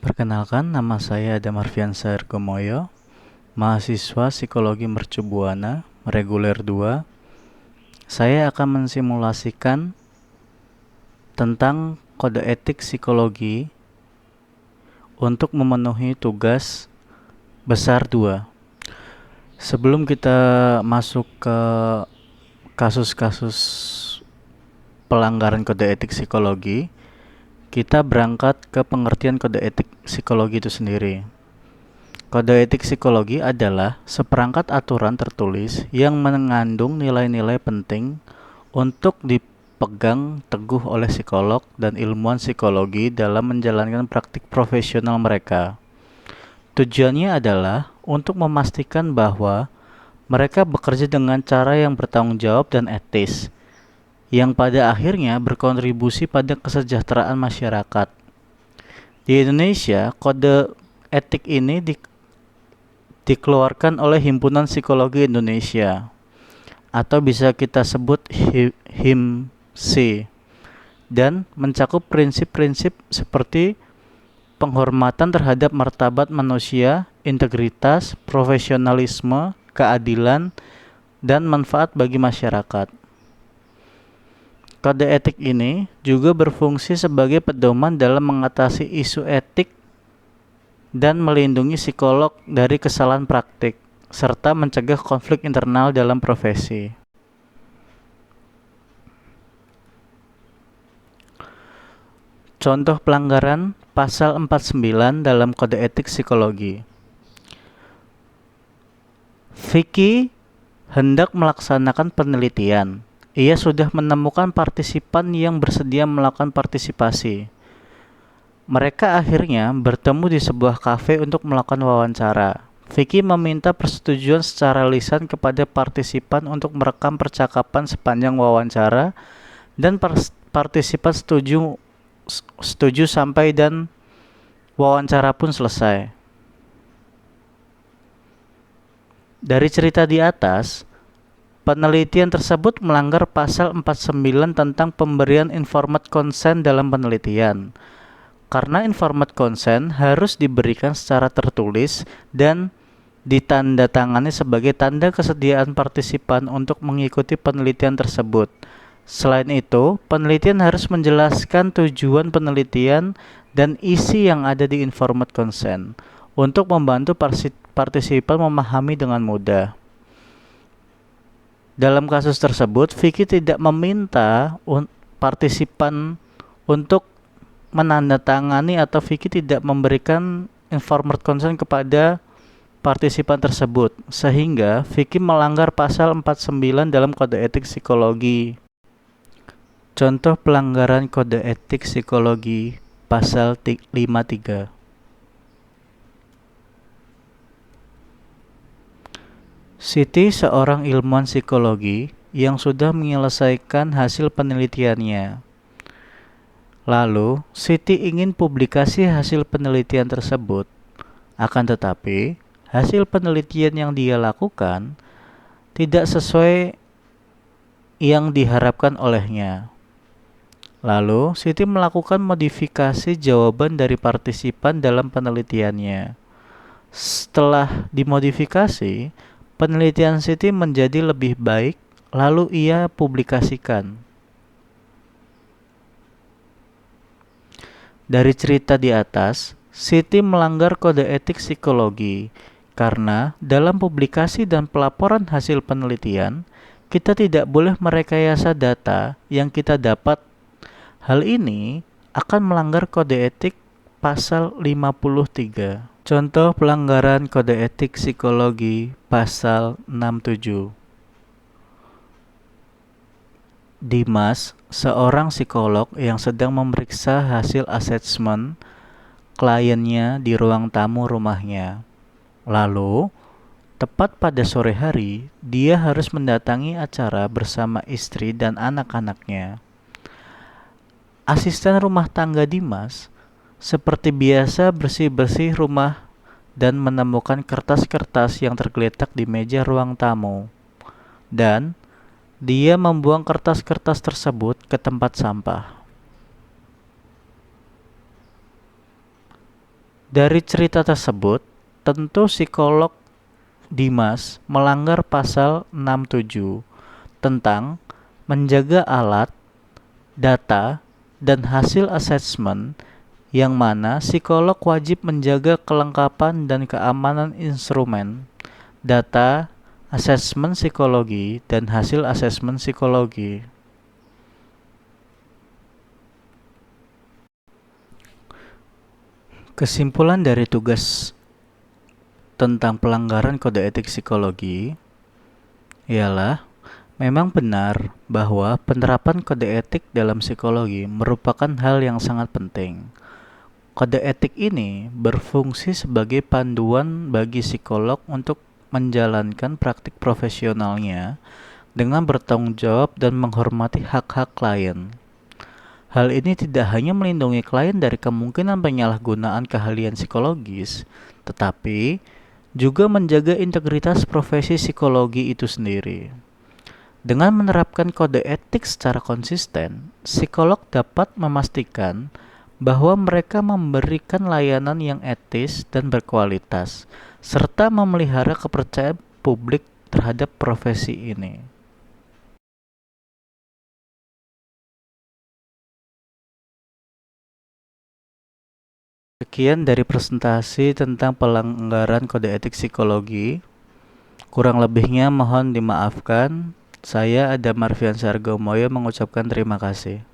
Perkenalkan, nama saya Adam Arfiansyah Ergomoyo, mahasiswa Psikologi Mercu Buana, reguler 2. Saya akan mensimulasikan tentang kode etik psikologi untuk memenuhi tugas besar 2. Sebelum kita masuk ke kasus-kasus pelanggaran kode etik psikologi, kita berangkat ke pengertian kode etik psikologi itu sendiri. Kode etik psikologi adalah seperangkat aturan tertulis yang mengandung nilai-nilai penting untuk dipegang teguh oleh psikolog dan ilmuwan psikologi dalam menjalankan praktik profesional mereka. Tujuannya adalah untuk memastikan bahwa mereka bekerja dengan cara yang bertanggung jawab dan etis, yang pada akhirnya berkontribusi pada kesejahteraan masyarakat. Di Indonesia, kode etik ini dikeluarkan oleh Himpunan Psikologi Indonesia, atau bisa kita sebut HIMSI, dan mencakup prinsip-prinsip seperti penghormatan terhadap martabat manusia, integritas, profesionalisme, keadilan, dan manfaat bagi masyarakat. Kode etik ini juga berfungsi sebagai pedoman dalam mengatasi isu etik dan melindungi psikolog dari kesalahan praktik, serta mencegah konflik internal dalam profesi. Contoh pelanggaran pasal 49 dalam kode etik psikologi. Vicky hendak melaksanakan penelitian. Ia sudah menemukan partisipan yang bersedia melakukan partisipasi. Mereka akhirnya bertemu di sebuah kafe untuk melakukan wawancara. Vicky meminta persetujuan secara lisan kepada partisipan untuk merekam percakapan sepanjang wawancara, dan partisipan setuju sampai dan wawancara pun selesai. Dari cerita di atas, penelitian tersebut melanggar pasal 49 tentang pemberian informed consent dalam penelitian. Karena informed consent harus diberikan secara tertulis dan ditandatangani sebagai tanda kesediaan partisipan untuk mengikuti penelitian tersebut. Selain itu, penelitian harus menjelaskan tujuan penelitian dan isi yang ada di informed consent untuk membantu partisipan memahami dengan mudah. Dalam kasus tersebut, Vicky tidak meminta partisipan untuk menandatangani, atau Vicky tidak memberikan informed consent kepada partisipan tersebut, sehingga Vicky melanggar pasal 49 dalam kode etik psikologi. Contoh pelanggaran kode etik psikologi pasal 53. Siti seorang ilmuwan psikologi yang sudah menyelesaikan hasil penelitiannya. Lalu, Siti ingin publikasi hasil penelitian tersebut. Akan tetapi, hasil penelitian yang dia lakukan tidak sesuai yang diharapkan olehnya. Lalu, Siti melakukan modifikasi jawaban dari partisipan dalam penelitiannya. Setelah dimodifikasi, penelitian Siti menjadi lebih baik, lalu ia publikasikan. Dari cerita di atas, Siti melanggar kode etik psikologi karena dalam publikasi dan pelaporan hasil penelitian, kita tidak boleh merekayasa data yang kita dapat. Hal ini akan melanggar kode etik pasal 53. Contoh pelanggaran kode etik psikologi pasal 67. Dimas, seorang psikolog yang sedang memeriksa hasil asesmen kliennya di ruang tamu rumahnya. Lalu, tepat pada sore hari, dia harus mendatangi acara bersama istri dan anak-anaknya. Asisten rumah tangga Dimas seperti biasa bersih-bersih rumah dan menemukan kertas-kertas yang tergeletak di meja ruang tamu. Dan dia membuang kertas-kertas tersebut ke tempat sampah. Dari cerita tersebut, tentu psikolog Dimas melanggar pasal 67 tentang menjaga alat, data, dan hasil asesmen, yang mana psikolog wajib menjaga kelengkapan dan keamanan instrumen, data, asesmen psikologi, dan hasil asesmen psikologi. Kesimpulan dari tugas tentang pelanggaran kode etik psikologi ialah memang benar bahwa penerapan kode etik dalam psikologi merupakan hal yang sangat penting. Kode etik ini berfungsi sebagai panduan bagi psikolog untuk menjalankan praktik profesionalnya dengan bertanggung jawab dan menghormati hak-hak klien. Hal ini tidak hanya melindungi klien dari kemungkinan penyalahgunaan keahlian psikologis, tetapi juga menjaga integritas profesi psikologi itu sendiri. Dengan menerapkan kode etik secara konsisten, psikolog dapat memastikan bahwa mereka memberikan layanan yang etis dan berkualitas, serta memelihara kepercayaan publik terhadap profesi ini. Sekian dari presentasi tentang pelanggaran kode etik psikologi. Kurang lebihnya mohon dimaafkan. Saya Adam Marfian Sargomoyo mengucapkan terima kasih.